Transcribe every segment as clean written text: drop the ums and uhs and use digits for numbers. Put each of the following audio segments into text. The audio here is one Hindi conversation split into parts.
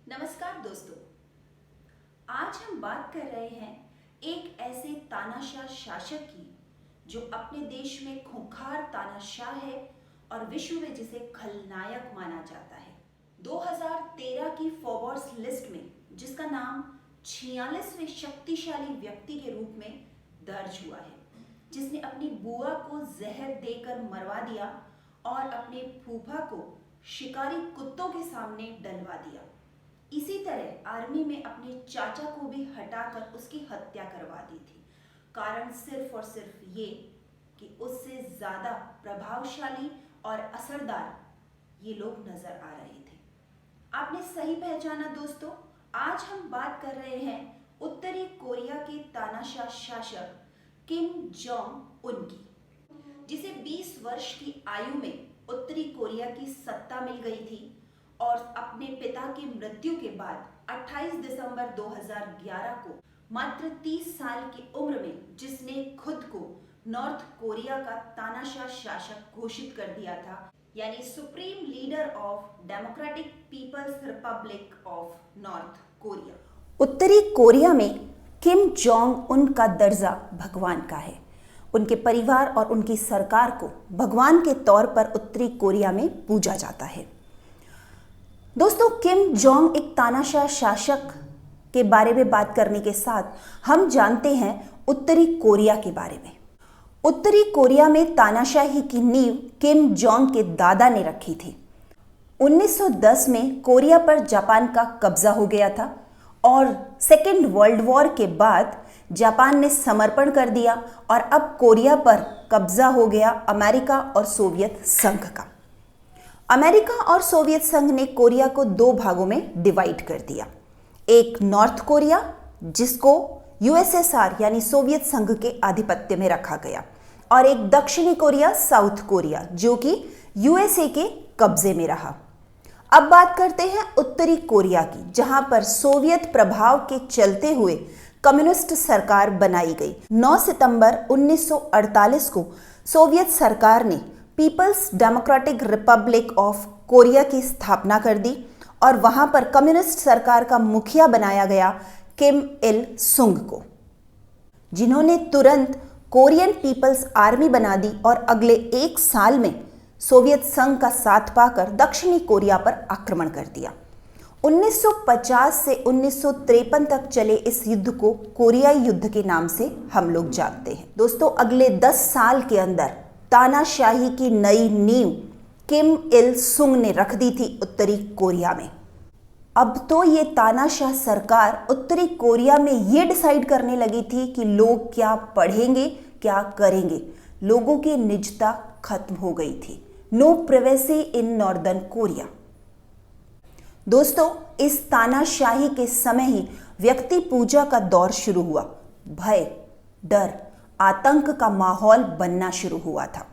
नमस्कार दोस्तों, आज हम बात कर रहे हैं एक ऐसे तानाशाह शासक की जो अपने देश में खूंखार तानाशाह है और विश्व में जिसे खलनायक माना जाता है। 2013 की फोर्ब्स लिस्ट में जिसका नाम 46वें शक्तिशाली व्यक्ति के रूप में दर्ज हुआ है, जिसने अपनी बुआ को जहर देकर मरवा दिया और अपने फूफा को शिकारी कुत्तों के सामने डलवा दिया। इसी तरह आर्मी में अपने चाचा को भी हटाकर उसकी हत्या करवा दी थी। कारण सिर्फ और सिर्फ ये कि उससे ज्यादा प्रभावशाली और असरदार ये लोग नजर आ रहे थे। आपने सही पहचाना दोस्तों, आज हम बात कर रहे हैं उत्तरी कोरिया के तानाशाह शासक किम जोंग उन की, जिसे 20 वर्ष की आयु में उत्तरी कोरिया की सत्ता मिल गई थी और अपने पिता की मृत्यु के बाद 28 दिसंबर 2011 को मात्र 30 साल की उम्र में जिसने खुद को नॉर्थ कोरिया का तानाशाह शासक घोषित कर दिया था, यानी supreme leader of democratic people's republic of North Korea. उत्तरी कोरिया में किम जोंग उन का दर्जा भगवान का है। उनके परिवार और उनकी सरकार को भगवान के तौर पर उत्तरी कोरिया में पूजा जाता है। दोस्तों, किम जोंग एक तानाशाह शासक के बारे में बात करने के साथ हम जानते हैं उत्तरी कोरिया के बारे में। उत्तरी कोरिया में तानाशाही की नींव किम जोंग के दादा ने रखी थी। 1910 में कोरिया पर जापान का कब्जा हो गया था और सेकेंड वर्ल्ड वॉर के बाद जापान ने समर्पण कर दिया और अब कोरिया पर कब्जा हो गया अमेरिका और सोवियत संघ का। अमेरिका और सोवियत संघ ने कोरिया को दो भागों में डिवाइड कर दिया। एक नॉर्थ कोरिया जिसको यूएसएसआर यानी सोवियत संघ के आधिपत्य में रखा गया, और एक दक्षिणी कोरिया साउथ कोरिया जो कि यूएसए के कब्जे में रहा। अब बात करते हैं उत्तरी कोरिया की, जहां पर सोवियत प्रभाव के चलते हुए कम्युनिस्ट सरकार बनाई गई। 9 सितंबर 1948 को सोवियत सरकार ने people's democratic republic of Korea की स्थापना कर दी और वहां पर कम्युनिस्ट सरकार का मुखिया बनाया गया किम इल सुंग को, जिन्होंने तुरंत कोरियन पीपल्स आर्मी बना दी और अगले एक साल में सोवियत संघ का साथ पाकर दक्षिणी कोरिया पर आक्रमण कर दिया। 1950 से 1953 तक चले इस युद्ध को कोरियाई युद्ध के नाम से हम लोग जानते हैं। दोस्तों, अगले 10 साल के अंदर तानाशाही की नई नींव किम इल सुंग ने रख दी थी उत्तरी कोरिया में। अब तो ये तानाशाह सरकार उत्तरी कोरिया में ये डिसाइड करने लगी थी कि लोग क्या पढ़ेंगे, क्या करेंगे। लोगों की निजता खत्म हो गई थी। No privacy in northern Korea. दोस्तों, इस तानाशाही के समय ही व्यक्ति पूजा का दौर शुरू हुआ। भय, डर, आतंक का माहौल बनना शुरू हुआ था।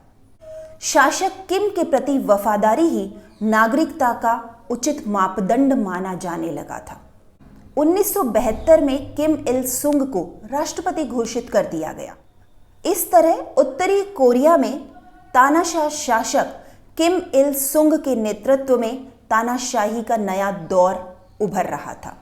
शासक किम के प्रति वफादारी ही नागरिकता का उचित मापदंड माना जाने लगा था। 1972 में किम इल सुंग को राष्ट्रपति घोषित कर दिया गया। इस तरह उत्तरी कोरिया में तानाशाह शासक किम इल सुंग के नेतृत्व में तानाशाही का नया दौर उभर रहा था।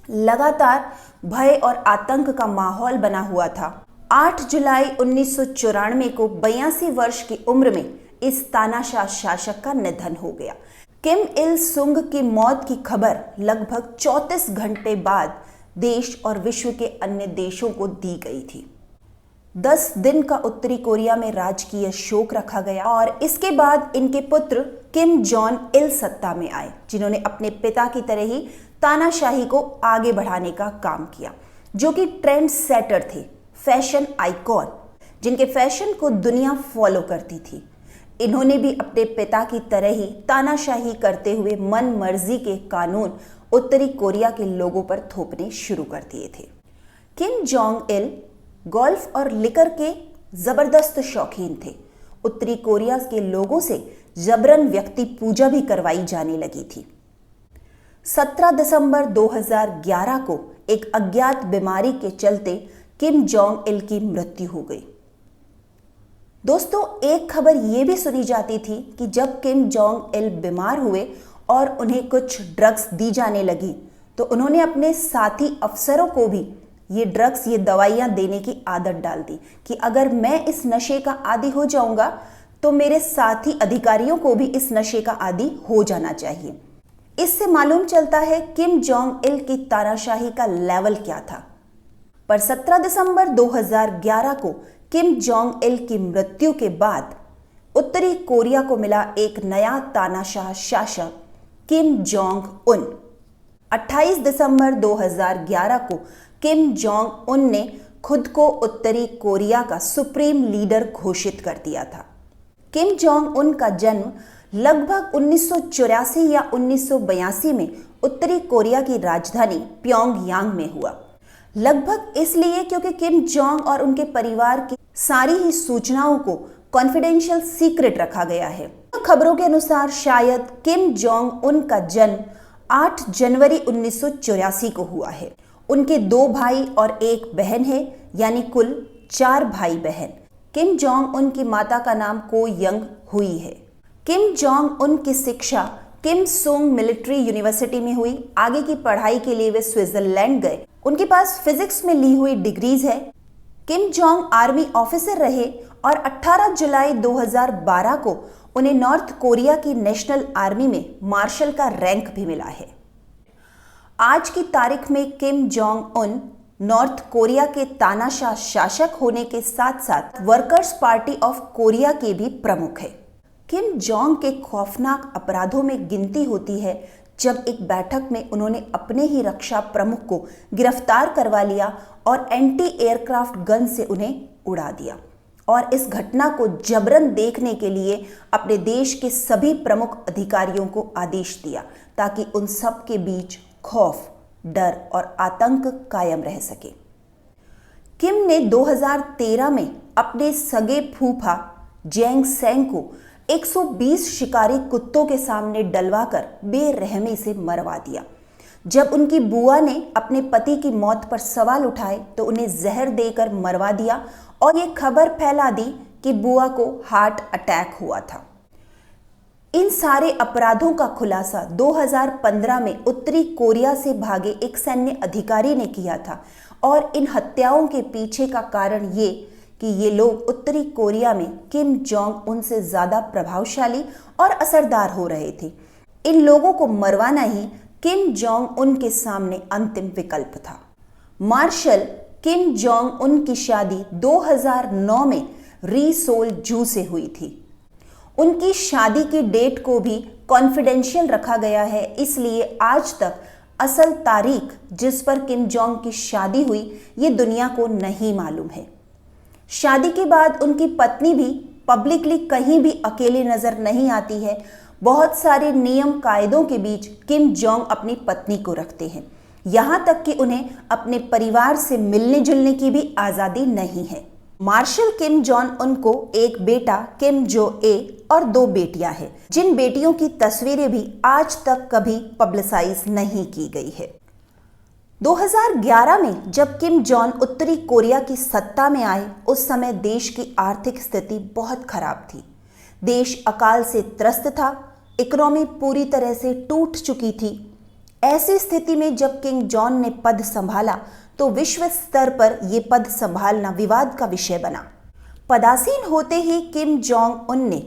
लगातार भय और आतंक का माहौल बना हुआ था। 8 जुलाई 1994 को 82 वर्ष की उम्र में इस तानाशाह शासक का निधन हो गया। किम इल सुंग की मौत की खबर लगभग 34 घंटे बाद देश और विश्व के अन्य देशों को दी गई थी। 10 दिन का उत्तरी कोरिया में राजकीय शोक रखा गया और इसके बाद इनके पुत्र किम जॉन इल सत्ता में आए, जिन्होंने अपने पिता की तरह ही तानाशाही को आगे बढ़ाने का काम किया, जो कि ट्रेंड सेटर थे, फैशन आइकॉन, जिनके फैशन को दुनिया फॉलो करती थी। इन्होंने भी अपने पिता की तरह ही तानाशाही करते हुए मन मर्जी के कानून उत्तरी कोरिया के लोगों पर थोपने शुरू कर दिए थे। किम जोंग इल गोल्फ और लिकर के जबरदस्त शौकीन थे। उत्तरी कोरिया के लोगों से जबरन व्यक्ति पूजा भी करवाई जाने लगी थी। 17 दिसंबर 2011 को एक अज्ञात बीमारी के चलते किम जोंग इल की मृत्यु हो गई। दोस्तों, एक खबर यह भी सुनी जाती थी कि जब किम जोंग इल बीमार हुए और उन्हें कुछ ड्रग्स दी जाने लगी तो उन्होंने अपने साथी अफसरों को भी ये ड्रग्स, ये दवाइयाँ देने की आदत डाल दी कि अगर मैं इस नशे का आदी हो जाऊंगा तो मेरे साथी अधिकारियों को भी इस नशे का आदी हो जाना चाहिए। इससे मालूम चलता है किम जोंग इल की तानाशाही का लेवल क्या था। पर 17 दिसंबर 2011 को किम जोंग इल की मृत्यु के बाद उत्तरी कोरिया को मिला एक नया तानाशाह शासक, किम जोंग उन। 28 दिसंबर 2011 को किम जोंग उन ने खुद को उत्तरी कोरिया का सुप्रीम लीडर घोषित कर दिया था। किम जोंग उन का जन्म लगभग 1984 या 1982 में उत्तरी कोरिया की राजधानी प्योंगयांग में हुआ। लगभग इसलिए क्योंकि किम जोंग और उनके परिवार की सारी ही सूचनाओं को कॉन्फिडेंशियल सीक्रेट रखा गया है। खबरों के अनुसार शायद किम जोंग उन का जन्म 8 जनवरी 1984 को हुआ है। उनके 2 भाई और 1 बहन है, यानी कुल 4 भाई बहन। किम जोंग उन की माता का नाम को यंग हुई है। किम जोंग उन की शिक्षा किम सुंग मिलिट्री यूनिवर्सिटी में हुई। आगे की पढ़ाई के लिए वे स्विट्जरलैंड गए। उनके पास फिजिक्स में ली हुई डिग्रीज है। किम जोंग आर्मी ऑफिसर रहे और 18 जुलाई 2012 को उन्हें नॉर्थ कोरिया की नेशनल आर्मी में मार्शल का रैंक भी मिला है। आज की तारीख में Kim Jong Un north Korea के तानाशाह शासक होने के साथ साथ वर्कर्स पार्टी ऑफ कोरिया के भी प्रमुख है। किम जोंग के खौफनाक अपराधों में गिनती होती है जब एक बैठक में उन्होंने अपने ही रक्षा प्रमुख को गिरफ्तार करवा लिया और एंटी एयरक्राफ्ट गन से उन्हें उड़ा दिया, और इस घटना को जबरन देखने के लिए अपने देश के सभी प्रमुख अधिकारियों को आदेश दिया ताकि उन सब के बीच खौफ, डर और आतंक कायम रह सके। किम ने 2013 में अपने सगे फूफा जेंग सेंग को 120 शिकारी कुत्तों के सामने डलवाकर बेरहमी से मरवा दिया। जब उनकी बुआ ने अपने पति की मौत पर सवाल उठाए तो उन्हें जहर देकर मरवा दिया और ये खबर फैला दी कि बुआ को हार्ट अटैक हुआ था। इन सारे अपराधों का खुलासा 2015 में उत्तरी कोरिया से भागे एक सैन्य अधिकारी ने किया था, और इन हत्याओं के पीछे का कारण ये कि ये लोग उत्तरी कोरिया में किम जोंग उन से ज्यादा प्रभावशाली और असरदार हो रहे थे। इन लोगों को मरवाना ही किम जोंग उन के सामने अंतिम विकल्प था। मार्शल किम जोंग उन की शादी 2009 में री सोल जू से हुई थी। उनकी शादी की डेट को भी कॉन्फिडेंशियल रखा गया है, इसलिए आज तक असल तारीख जिस पर किम जोंग की शादी हुई ये दुनिया को नहीं मालूम है। शादी के बाद उनकी पत्नी भी पब्लिकली कहीं भी अकेली नजर नहीं आती है। बहुत सारे नियम कायदों के बीच किम जोंग अपनी पत्नी को रखते हैं, यहाँ तक कि उन्हें अपने परिवार से मिलने जुलने की भी आज़ादी नहीं है। मार्शल किम जोंग उन को एक बेटा किम जो ए और 2 बेटियां हैं, जिन बेटियों की तस्वीरें भी आज तक कभी पब्लिसाइज नहीं की गई है। 2011 में जब किम जोंग उत्तरी कोरिया की सत्ता में आए, उस समय देश की आर्थिक स्थिति बहुत खराब थी। देश अकाल से त्रस्त था, इकोनॉमी पूरी तरह से टूट चुकी थी। ऐसी स्थिति में जब किम जोंग ने पद संभाला तो विश्व स्तर पर यह पद संभालना विवाद का विषय बना। पदासीन होते ही किम जोंग उन ने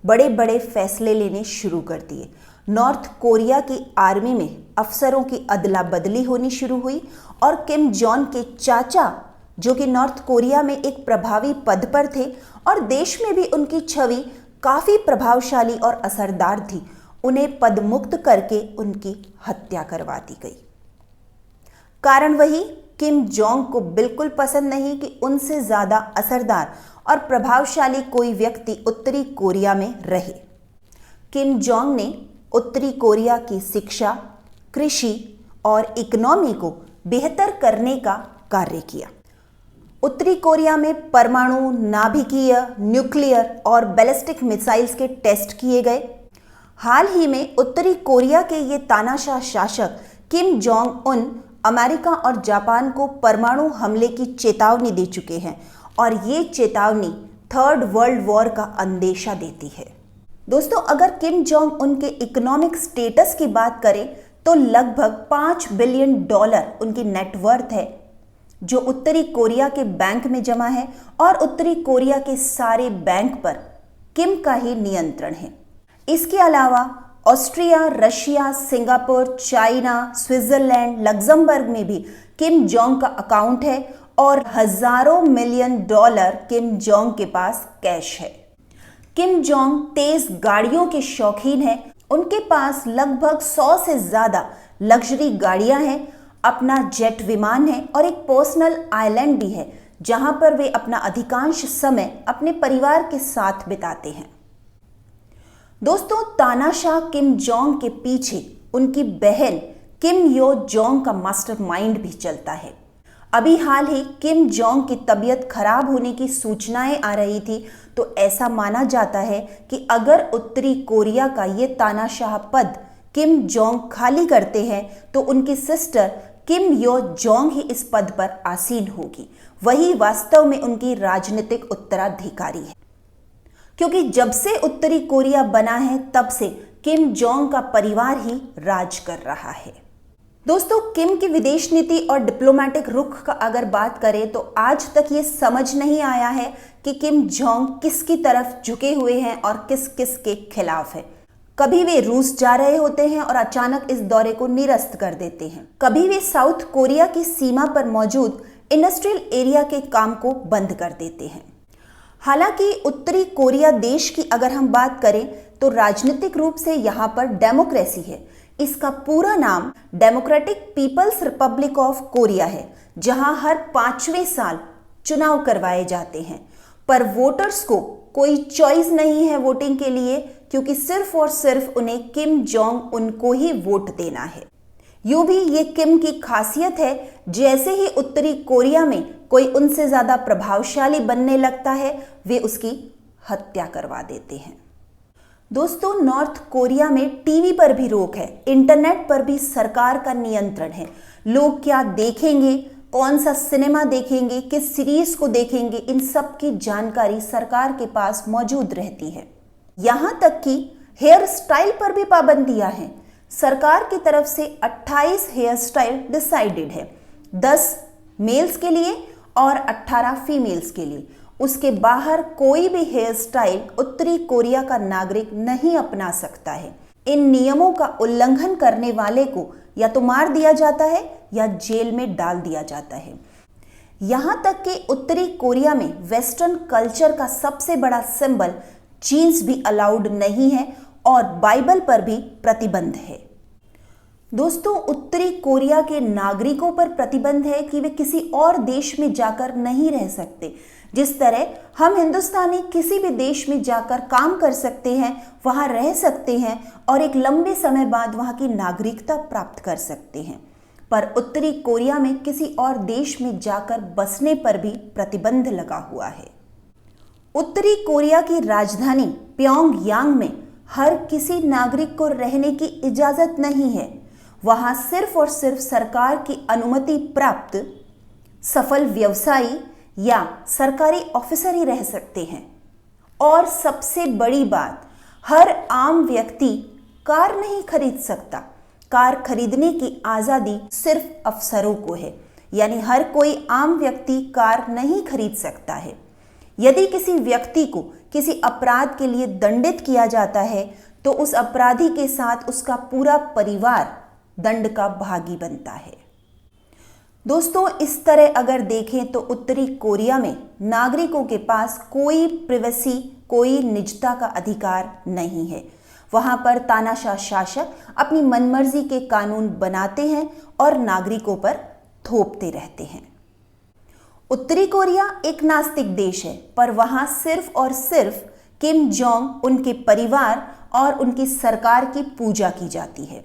बड़े बड़े फैसले लेने शुरू कर दिए। नॉर्थ कोरिया की आर्मी में अफसरों की अदला बदली होनी शुरू हुई और किम जोंग के चाचा, जो कि नॉर्थ कोरिया में एक प्रभावी पद पर थे और देश में भी उनकी छवि काफी प्रभावशाली और असरदार थी, उन्हें पदमुक्त करके उनकी हत्या करवा दी गई। कारण वही, किम जोंग को बिल्कुल पसंद नहीं कि उनसे ज्यादा असरदार और प्रभावशाली कोई व्यक्ति उत्तरी कोरिया में रहे। किम जोंग ने उत्तरी कोरिया की शिक्षा, कृषि और इकोनॉमी को बेहतर करने का कार्य किया। उत्तरी कोरिया में परमाणु, नाभिकीय, न्यूक्लियर और बैलिस्टिक मिसाइल्स के टेस्ट किए गए। हाल ही में उत्तरी कोरिया के ये तानाशाह शासक किम जोंग उन अमेरिका और जापान को परमाणु हमले की चेतावनी दे चुके हैं और ये चेतावनी 3rd वर्ल्ड वॉर का अंदेशा देती है। दोस्तों, अगर किम जोंग उन के इकोनॉमिक स्टेटस की बात करें तो लगभग $5 बिलियन उनकी नेटवर्थ है, जो उत्तरी कोरिया के बैंक में जमा है और उत्तरी कोरिया के सारे बैंक पर किम का ही नियंत्रण है। इसके अलावा Austria, Russia, Singapore, China, Switzerland, Luxembourg में भी किम जोंग का अकाउंट है और हजारों मिलियन डॉलर किम जोंग के पास कैश है। किम जोंग तेज गाड़ियों के शौकीन हैं। उनके पास लगभग 100 से ज्यादा लग्जरी गाड़ियां हैं, अपना जेट विमान है और एक पर्सनल आइलैंड भी है जहां पर वे अपना अधिकांश समय अपने परिवार के साथ बिताते हैं। दोस्तों, तानाशाह किम जोंग के पीछे उनकी बहन किम यो जोंग का मास्टरमाइंड भी चलता है। अभी हाल ही किम जोंग की तबीयत खराब होने की सूचनाएं आ रही थी, तो ऐसा माना जाता है कि अगर उत्तरी कोरिया का ये तानाशाह पद किम जोंग खाली करते हैं तो उनकी सिस्टर किम यो जोंग ही इस पद पर आसीन होगी। वही वास्तव में उनकी राजनीतिक उत्तराधिकारी है, क्योंकि जब से उत्तरी कोरिया बना है तब से किम जोंग का परिवार ही राज कर रहा है। दोस्तों, किम की विदेश नीति और डिप्लोमेटिक रुख का अगर बात करें तो आज तक ये समझ नहीं आया है कि किम जोंग किसकी तरफ झुके हुए हैं और किस किस के खिलाफ है। कभी वे रूस जा रहे होते हैं और अचानक इस दौरे को निरस्त कर देते हैं। कभी वे साउथ कोरिया की सीमा पर मौजूद इंडस्ट्रियल एरिया के काम को बंद कर देते हैं। हालांकि उत्तरी कोरिया देश की अगर हम बात करें तो राजनीतिक रूप से यहाँ पर डेमोक्रेसी है। इसका पूरा नाम democratic people's republic of Korea है, जहां हर 5वें साल चुनाव करवाए जाते हैं। पर वोटर्स को कोई चॉइस नहीं है वोटिंग के लिए, क्योंकि सिर्फ और सिर्फ उन्हें किम जोंग उनको ही वोट देना है। यूं भी ये किम की खासियत है, जैसे ही उत्तरी कोरिया में कोई उनसे ज्यादा प्रभावशाली बनने लगता है वे उसकी हत्या करवा देते हैं। दोस्तों, नॉर्थ कोरिया में टीवी पर भी रोक है, इंटरनेट पर भी सरकार का नियंत्रण है। लोग क्या देखेंगे, कौन सा सिनेमा देखेंगे, किस सीरीज को देखेंगे, इन सब की जानकारी सरकार के पास मौजूद रहती है। यहां तक कि हेयर स्टाइल पर भी पाबंदियां हैं। सरकार की तरफ से 28 हेयर स्टाइल डिसाइडेड है, 10 मेल्स के लिए और 18 फीमेल्स के लिए। उसके बाहर कोई भी हेयर स्टाइल उत्तरी कोरिया का नागरिक नहीं अपना सकता है। इन नियमों का उल्लंघन करने वाले को या तो मार दिया जाता है या जेल में डाल दिया जाता है। यहां तक कि उत्तरी कोरिया में वेस्टर्न कल्चर का सबसे बड़ा सिंबल जीन्स भी अलाउड नहीं है और बाइबल पर भी प्रतिबंध है। दोस्तों, उत्तरी कोरिया के नागरिकों पर प्रतिबंध है कि वे किसी और देश में जाकर नहीं रह सकते। जिस तरह हम हिंदुस्तानी किसी भी देश में जाकर काम कर सकते हैं, वहां रह सकते हैं और एक लंबे समय बाद वहां की नागरिकता प्राप्त कर सकते हैं, पर उत्तरी कोरिया में किसी और देश में जाकर बसने पर भी प्रतिबंध लगा हुआ है। उत्तरी कोरिया की राजधानी प्योंगयांग में हर किसी नागरिक को रहने की इजाजत नहीं है। वहां सिर्फ और सिर्फ सरकार की अनुमति प्राप्त सफल व्यवसायी या सरकारी ऑफिसर ही रह सकते हैं। और सबसे बड़ी बात, हर आम व्यक्ति कार नहीं खरीद सकता। कार खरीदने की आज़ादी सिर्फ अफसरों को है, यानी हर कोई आम व्यक्ति कार नहीं खरीद सकता है। यदि किसी व्यक्ति को किसी अपराध के लिए दंडित किया जाता है तो उस अपराधी के साथ उसका पूरा परिवार दंड का भागी बनता है। दोस्तों, इस तरह अगर देखें तो उत्तरी कोरिया में नागरिकों के पास कोई प्राइवेसी, कोई निजता का अधिकार नहीं है। वहां पर तानाशाह शासक अपनी मनमर्जी के कानून बनाते हैं और नागरिकों पर थोपते रहते हैं। उत्तरी कोरिया एक नास्तिक देश है, पर वहां सिर्फ और सिर्फ किम जोंग, उनके परिवार और उनकी सरकार की पूजा की जाती है।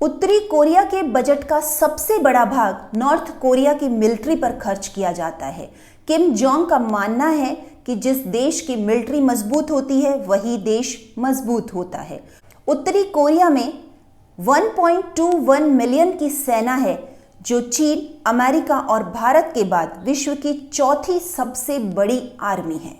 उत्तरी कोरिया के बजट का सबसे बड़ा भाग नॉर्थ कोरिया की मिलिट्री पर खर्च किया जाता है। किम जोंग का मानना है कि जिस देश की मिलिट्री मजबूत होती है वही देश मजबूत होता है। उत्तरी कोरिया में 1.21 मिलियन की सेना है, जो चीन, अमेरिका और भारत के बाद विश्व की चौथी सबसे बड़ी आर्मी है।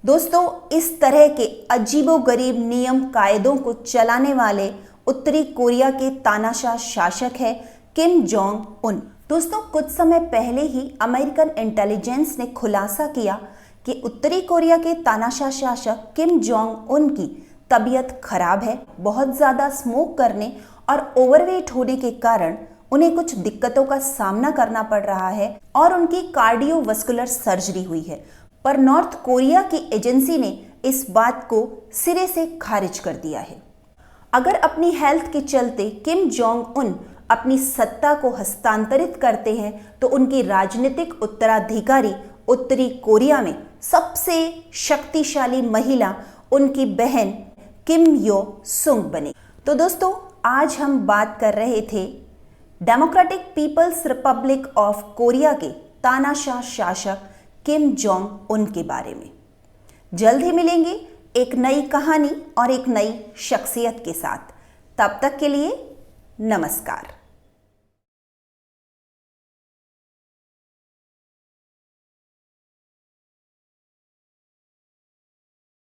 दोस्तों, इस तरह के अजीबोगरीब नियम कायदों को चलाने वाले उत्तरी कोरिया के तानाशाह शासक है किम जोंग उन। दोस्तों, कुछ समय पहले ही अमेरिकन इंटेलिजेंस ने खुलासा किया कि उत्तरी कोरिया के तानाशाह शासक किम जोंग उन की तबीयत खराब है। बहुत ज़्यादा स्मोक करने और ओवरवेट होने के कारण उन्हें कुछ दिक्कतों का सामना करना पड़ रहा है और उनकी कार्डियोवास्कुलर सर्जरी हुई है। पर नॉर्थ कोरिया की एजेंसी ने इस बात को सिरे से खारिज कर दिया है। अगर अपनी हेल्थ के चलते किम जोंग उन अपनी सत्ता को हस्तांतरित करते हैं तो उनकी राजनीतिक उत्तराधिकारी उत्तरी कोरिया में सबसे शक्तिशाली महिला उनकी बहन किम यो सुंग बने। तो दोस्तों, आज हम बात कर रहे थे democratic people's republic of Korea के तानाशाह शासक किम जोंग उन के बारे में। जल्द ही मिलेंगे एक नई कहानी और एक नई शख्सियत के साथ। तब तक के लिए नमस्कार।